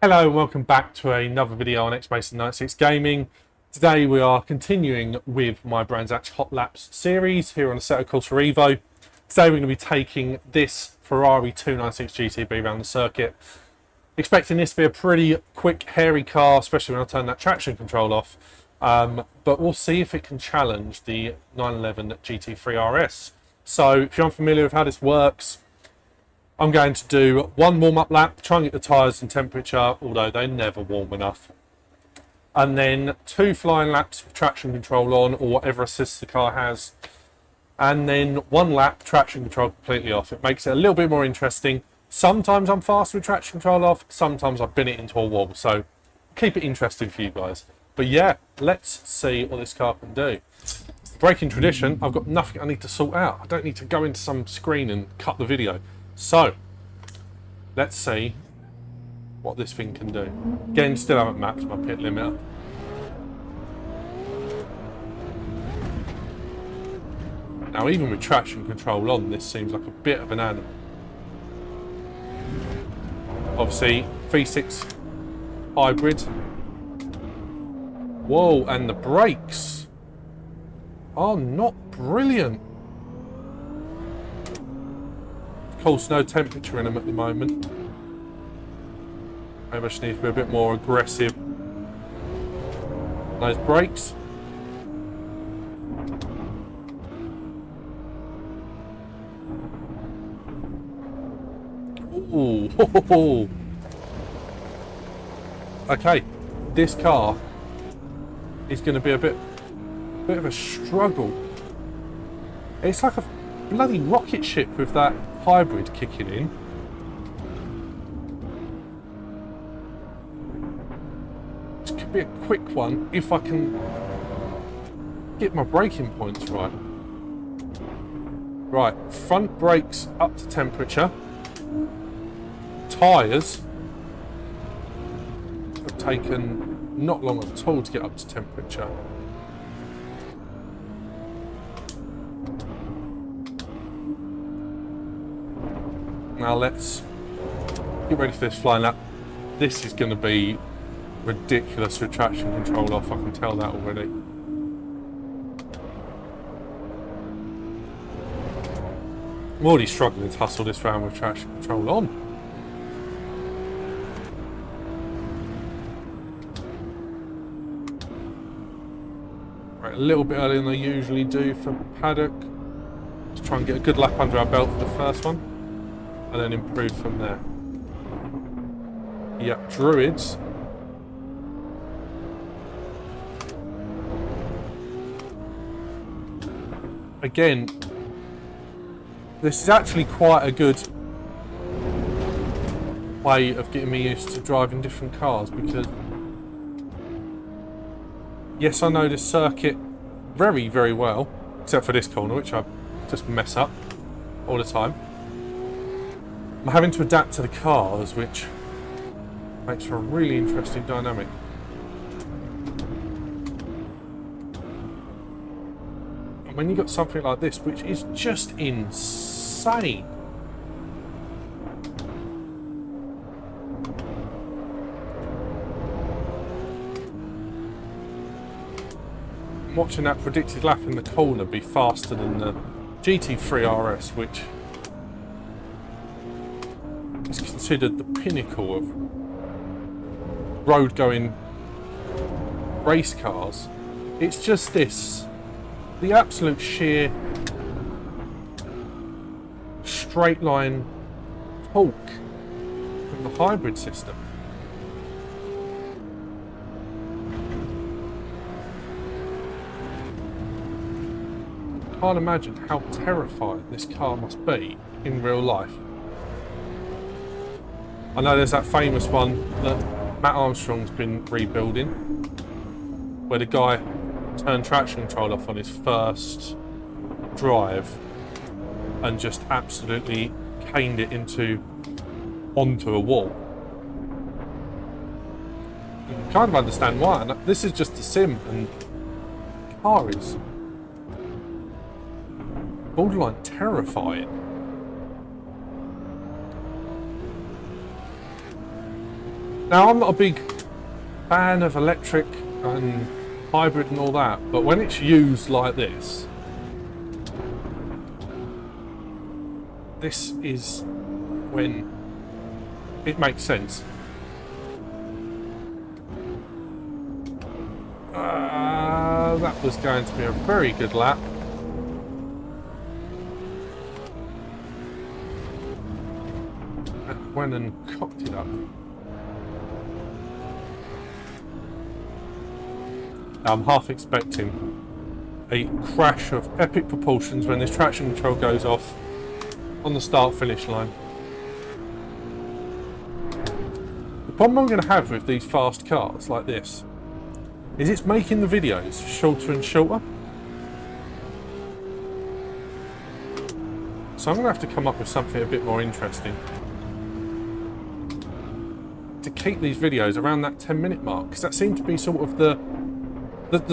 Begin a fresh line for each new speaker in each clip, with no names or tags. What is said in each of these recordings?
Hello and welcome back to another video on Xmason96 Gaming. Today we are continuing with my Brands Hatch Hot Laps series here on Assetto Corsa Evo. Today we're going to be taking this Ferrari 296 GTB around the circuit. Expecting this to be a pretty quick, hairy car, especially when I turn that traction control off. But we'll see if it can challenge the 911 GT3 RS. So if you're unfamiliar with how this works, I'm going to do one warm-up lap, try and get the tyres in temperature, although they're never warm enough. And then 2 flying laps with traction control on, or whatever assist the car has. And then 1 lap, traction control completely off. It makes it a little bit more interesting. Sometimes I'm fast with traction control off, sometimes I bin it into a wall. So keep it interesting for you guys. But yeah, let's see what this car can do. Breaking tradition, I've got nothing I need to sort out. I don't need to go into some screen and cut the video. So, let's see what this thing can do. Again, still haven't mapped my pit limiter. Now, even with traction control on, this seems like a bit of an animal. Obviously, V6 hybrid. Whoa, and the brakes are not brilliant. Of course, no temperature in them at the moment. Maybe I just need to be a bit more aggressive. Those brakes. Ooh, ho, ho, ho. Okay, this car is going to be a bit of a struggle. It's like a bloody rocket ship with that hybrid kicking in. This could be a quick one if I can get my braking points right. Right, front brakes up to temperature. Tyres have taken not long at all to get up to temperature. Now let's get ready for this flying lap. This is going to be ridiculous with traction control off, I can tell that already. I'm already struggling to hustle this round with traction control on. Right, a little bit earlier than I usually do for paddock. Just try and get a good lap under our belt for the first one. And then improve from there. Yep, Druids. Again, this is actually quite a good way of getting me used to driving different cars, because yes, I know this circuit very, very well, except for this corner, which I just mess up all the time. I'm having to adapt to the cars, which makes for a really interesting dynamic. And when you've got something like this, which is just insane. I'm watching that predicted lap in the corner be faster than the GT3 RS, which is considered the pinnacle of road-going race cars. It's just this, the absolute sheer straight line torque from the hybrid system. I can't imagine how terrifying this car must be in real life. I know there's that famous one that Matt Armstrong's been rebuilding, where the guy turned traction control off on his first drive and just absolutely caned it onto a wall. You can kind of understand why. And this is just a sim, and the car is borderline terrifying. Now, I'm not a big fan of electric and hybrid and all that, but when it's used like this, this is when it makes sense. That was going to be a very good lap. And went and cocked it up. I'm half expecting a crash of epic proportions when this traction control goes off on the start-finish line. The problem I'm going to have with these fast cars like this is it's making the videos shorter and shorter. So I'm going to have to come up with something a bit more interesting to keep these videos around that 10-minute mark, because that seemed to be sort of the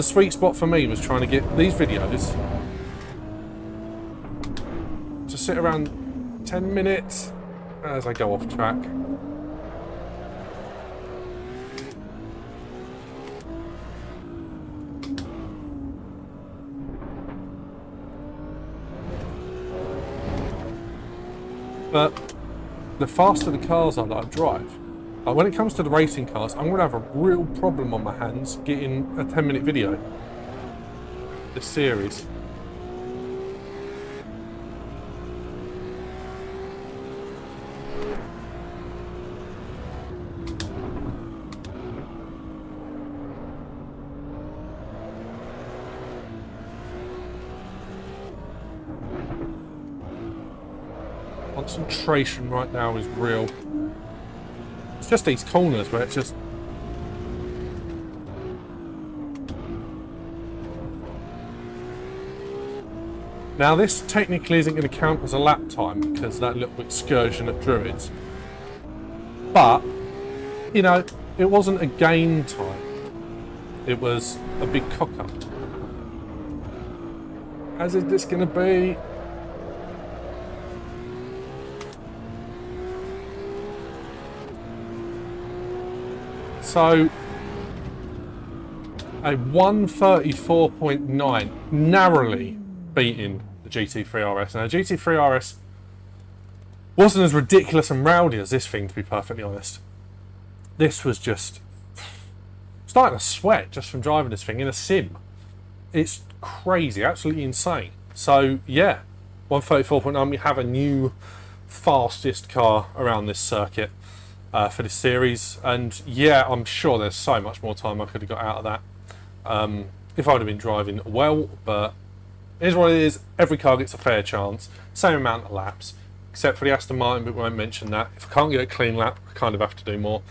sweet spot for me, was trying to get these videos to sit around 10 minutes as I go off track. But the faster the cars are that I drive, when it comes to the racing cars, I'm going to have a real problem on my hands getting a 10-minute video this series. Concentration right now is real. It's just these corners where it's just... Now this technically isn't going to count as a lap time because of that little excursion at Druids. But, you know, it wasn't a gain time. It was a big cock-up. As is this going to be? So, a 134.9, narrowly beating the GT3 RS. Now, the GT3 RS wasn't as ridiculous and rowdy as this thing, to be perfectly honest. This was just starting to sweat just from driving this thing in a sim. It's crazy, absolutely insane. So, yeah, 134.9, we have a new fastest car around this circuit. For this series, and yeah, I'm sure there's so much more time I could have got out of that if I'd have been driving well, but it is what it is. Every car gets a fair chance, same amount of laps, except for the Aston Martin, but we won't mention that. If I can't get a clean lap, I kind of have to do more.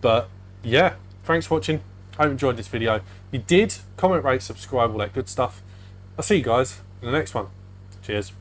But yeah, thanks for watching. I hope you enjoyed this video. If you did, comment, rate, subscribe, all that good stuff. I'll see you guys in the next one. Cheers.